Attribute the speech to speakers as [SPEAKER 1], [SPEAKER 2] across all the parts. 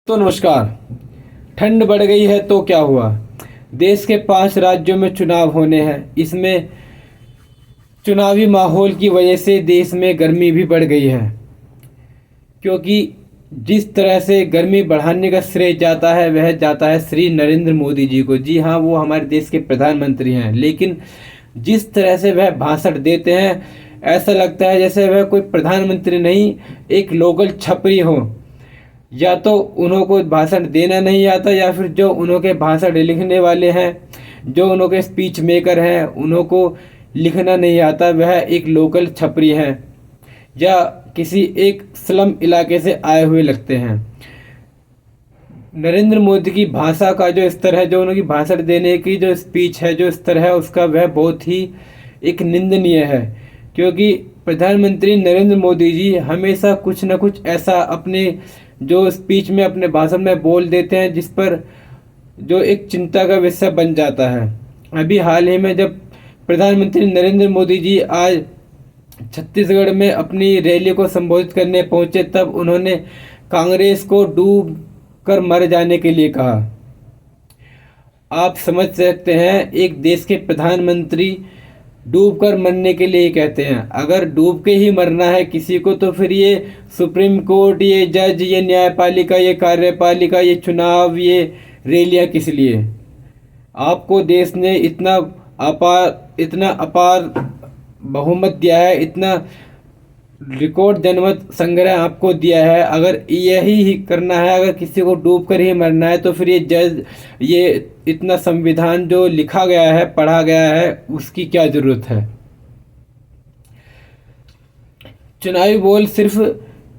[SPEAKER 1] तो नमस्कार। ठंड बढ़ गई है तो क्या हुआ? देश के 5 राज्यों में चुनाव होने हैं। इसमें चुनावी माहौल की वजह से देश में गर्मी भी बढ़ गई है, क्योंकि जिस तरह से गर्मी बढ़ाने का श्रेय जाता है वह जाता है श्री नरेंद्र मोदी जी को। जी हाँ, वो हमारे देश के प्रधानमंत्री हैं, लेकिन जिस तरह से वह भाषण देते हैं ऐसा लगता है जैसे वह कोई प्रधानमंत्री नहीं, एक लोकल छपरी हो। या तो उन्हों को भाषण देना नहीं आता, या फिर जो उन्हों के भाषण लिखने वाले हैं, जो उन्हों के स्पीच मेकर हैं, उन्हों को लिखना नहीं आता, वह एक लोकल छपरी हैं या किसी एक स्लम इलाके से आए हुए लगते हैं। नरेंद्र मोदी की भाषा का जो स्तर है, जो उनकी भाषण देने की जो स्पीच है, जो स्तर है उसका, वह बहुत ही एक निंदनीय है। क्योंकि प्रधानमंत्री नरेंद्र मोदी जी हमेशा कुछ न कुछ ऐसा अपने जो स्पीच में, अपने भाषण में बोल देते हैं जिस पर जो एक चिंता का विषय बन जाता है। अभी हाल ही में जब प्रधानमंत्री नरेंद्र मोदी जी आज छत्तीसगढ़ में अपनी रैली को संबोधित करने पहुंचे, तब उन्होंने कांग्रेस को डूब कर मर जाने के लिए कहा। आप समझ सकते हैं, एक देश के प्रधानमंत्री डूब कर मरने के लिए कहते हैं। अगर डूब के ही मरना है किसी को, तो फिर ये सुप्रीम कोर्ट, ये जज, ये न्यायपालिका, ये कार्यपालिका, ये चुनाव, ये रैलियां किस लिए? आपको देश ने इतना अपार बहुमत दिया है, इतना रिकॉर्ड जनमत संग्रह आपको दिया है। अगर यही ही करना है, अगर किसी को डूब कर ही मरना है, तो फिर ये जज, ये इतना संविधान जो लिखा गया है, पढ़ा गया है, उसकी क्या जरूरत है? चुनावी बोल सिर्फ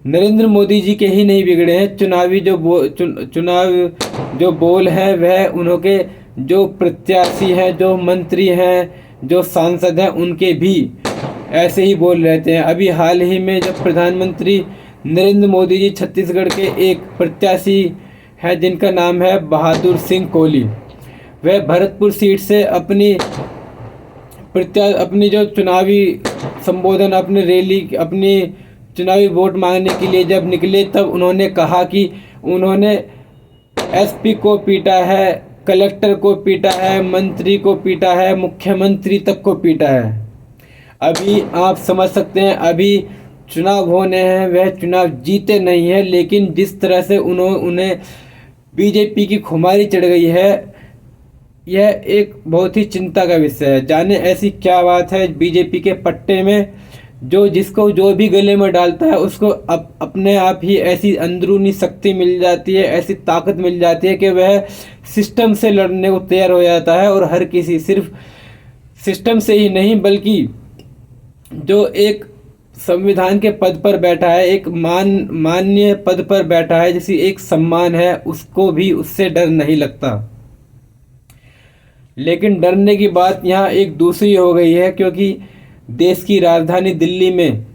[SPEAKER 1] नरेंद्र मोदी जी के ही नहीं बिगड़े हैं। चुनावी चुनाव जो बोल है वह उन्हों के जो प्रत्याशी हैं, जो मंत्री हैं, जो सांसद हैं, उनके भी ऐसे ही बोल रहते हैं। अभी हाल ही में जब प्रधानमंत्री नरेंद्र मोदी जी छत्तीसगढ़ के एक प्रत्याशी हैं जिनका नाम है बहादुर सिंह कोहली, वह भरतपुर सीट से अपनी जो चुनावी संबोधन, अपनी रैली, अपनी चुनावी वोट मांगने के लिए जब निकले, तब उन्होंने कहा कि उन्होंने एसपी को पीटा है, कलेक्टर को पीटा है, मंत्री को पीटा है, मुख्यमंत्री तक को पीटा है। अभी आप समझ सकते हैं, अभी चुनाव होने हैं, वह चुनाव जीते नहीं है, लेकिन जिस तरह से उन्हें बीजेपी की खुमारी चढ़ गई है, यह एक बहुत ही चिंता का विषय है। जाने ऐसी क्या बात है बीजेपी के पट्टे में, जिसको जो भी गले में डालता है उसको अपने आप ही ऐसी अंदरूनी शक्ति मिल जाती है, ऐसी ताकत मिल जाती है कि वह सिस्टम से लड़ने को तैयार हो जाता है। और हर किसी, सिर्फ सिस्टम से ही नहीं, बल्कि जो एक संविधान के पद पर बैठा है, एक मान्य पद पर बैठा है, जिसे एक सम्मान है, उसको भी उससे डर नहीं लगता। लेकिन डरने की बात यहाँ एक दूसरी हो गई है, क्योंकि देश की राजधानी दिल्ली में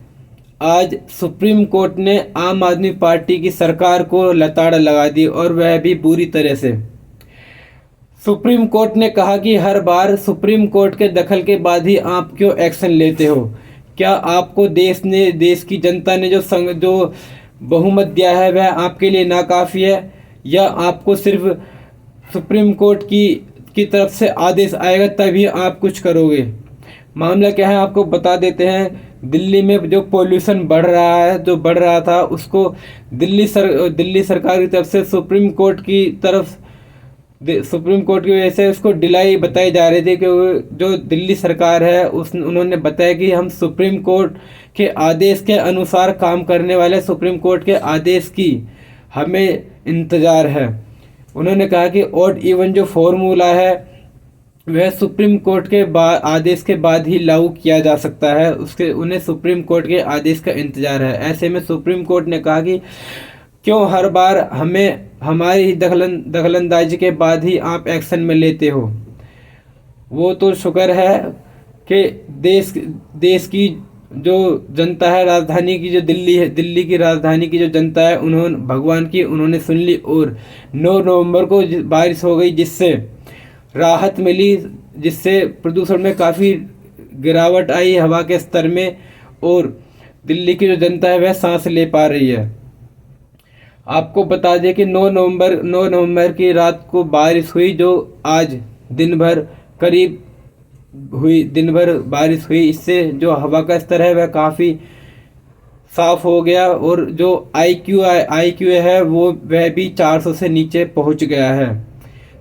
[SPEAKER 1] आज सुप्रीम कोर्ट ने आम आदमी पार्टी की सरकार को लताड़ लगा दी, और वह भी बुरी तरह से। सुप्रीम कोर्ट ने कहा कि हर बार सुप्रीम कोर्ट के दखल के बाद ही आप क्यों एक्शन लेते हो? क्या आपको देश की जनता ने जो बहुमत दिया है वह आपके लिए नाकाफ़ी है, या आपको सिर्फ सुप्रीम कोर्ट की तरफ से आदेश आएगा तभी आप कुछ करोगे? मामला क्या है आपको बता देते हैं। दिल्ली में जो पॉल्यूशन बढ़ रहा है, जो बढ़ रहा था, उसको दिल्ली सरकार की तरफ से सुप्रीम कोर्ट की वजह से उसको डिलाई बताई जा रही थी। कि जो दिल्ली सरकार है उन्होंने बताया कि हम सुप्रीम कोर्ट के आदेश के अनुसार काम करने वाले, सुप्रीम कोर्ट के आदेश की हमें इंतज़ार है। उन्होंने कहा कि ऑड इवन जो फॉर्मूला है वह सुप्रीम कोर्ट के आदेश के बाद ही लागू किया जा सकता है, उन्हें सुप्रीम कोर्ट के आदेश का इंतज़ार है। ऐसे में सुप्रीम कोर्ट ने कहा कि क्यों हर बार हमें हमारी ही दखलंदाजी के बाद ही आप एक्शन में लेते हो? वो तो शुक्र है कि देश की जो जनता है, राजधानी की जो दिल्ली है, दिल्ली की राजधानी की जो जनता है, उन्होंने सुन ली, और 9 नवंबर को बारिश हो गई, जिससे राहत मिली, जिससे प्रदूषण में काफ़ी गिरावट आई हवा के स्तर में, और दिल्ली की जो जनता है वह सांस ले पा रही है। आपको बता दें कि 9 नवंबर की रात को बारिश हुई, जो आज दिन भर करीब दिन भर बारिश हुई। इससे जो हवा का स्तर है वह काफ़ी साफ हो गया, और जो आई क्यू है वो वह भी 400 से नीचे पहुंच गया है।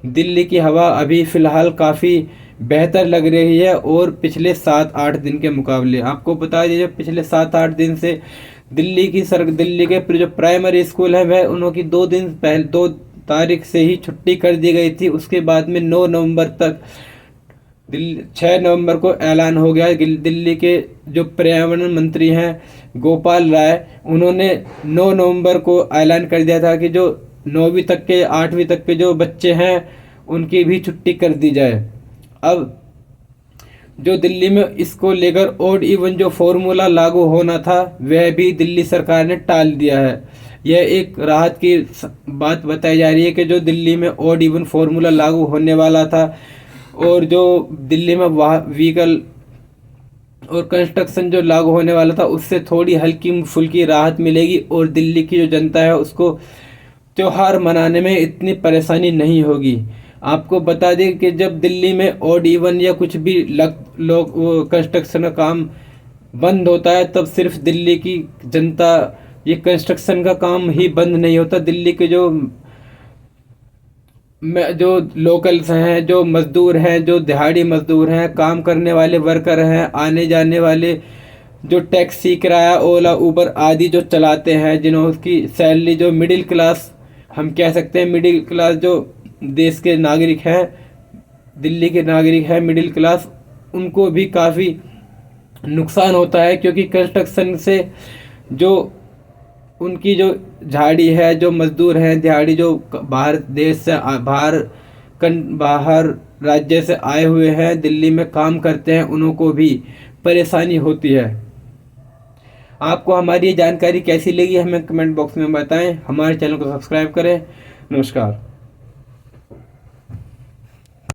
[SPEAKER 1] दिल्ली की हवा अभी फ़िलहाल काफ़ी बेहतर लग रही है, और पिछले 7-8 दिन के मुकाबले आपको बता दीजिए, पिछले 7-8 दिन से दिल्ली के जो प्राइमरी स्कूल है वह उनकी 2 दिन पहले 2 तारीख से ही छुट्टी कर दी गई थी। उसके बाद में 9 नवंबर तक 6 नवंबर को ऐलान हो गया। दिल्ली के जो पर्यावरण मंत्री हैं गोपाल राय, उन्होंने 9 नवंबर को ऐलान कर दिया था कि जो 9वीं तक के 8वीं तक के जो बच्चे हैं उनकी भी छुट्टी कर दी जाए। अब जो दिल्ली में इसको लेकर ओड इवन जो फॉर्मूला लागू होना था वह भी दिल्ली सरकार ने टाल दिया है। यह एक राहत की बात बताई जा रही है कि जो दिल्ली में ओड इवन फॉर्मूला लागू होने वाला था, और जो दिल्ली में व्हीकल और कंस्ट्रक्शन जो लागू होने वाला था उससे थोड़ी हल्की फुल्की राहत मिलेगी, और दिल्ली की जो जनता है उसको त्योहार मनाने में इतनी परेशानी नहीं होगी। आपको बता दें कि जब दिल्ली में ऑड इवन या कुछ भी लोग कंस्ट्रक्शन का काम बंद होता है, तब सिर्फ दिल्ली की जनता, ये कंस्ट्रक्शन का काम ही बंद नहीं होता, दिल्ली के जो लोकल्स हैं, जो मजदूर हैं, जो दिहाड़ी मजदूर हैं, काम करने वाले वर्कर हैं, आने जाने वाले जो टैक्सी, किराया, ओला, उबर आदि जो चलाते हैं, जिन्हों की सैलरी जो मिडिल क्लास हम कह सकते हैं, मिडिल क्लास जो देश के नागरिक हैं, दिल्ली के नागरिक हैं मिडिल क्लास, उनको भी काफ़ी नुकसान होता है, क्योंकि कंस्ट्रक्शन से जो उनकी जो झाड़ी है, जो मजदूर हैं दिहाड़ी, जो बाहर देश से बाहर राज्य से आए हुए हैं, दिल्ली में काम करते हैं, उनको भी परेशानी होती है। आपको हमारी ये जानकारी कैसी लगी हमें कमेंट बॉक्स में बताएं। हमारे चैनल को सब्सक्राइब करें। नमस्कार।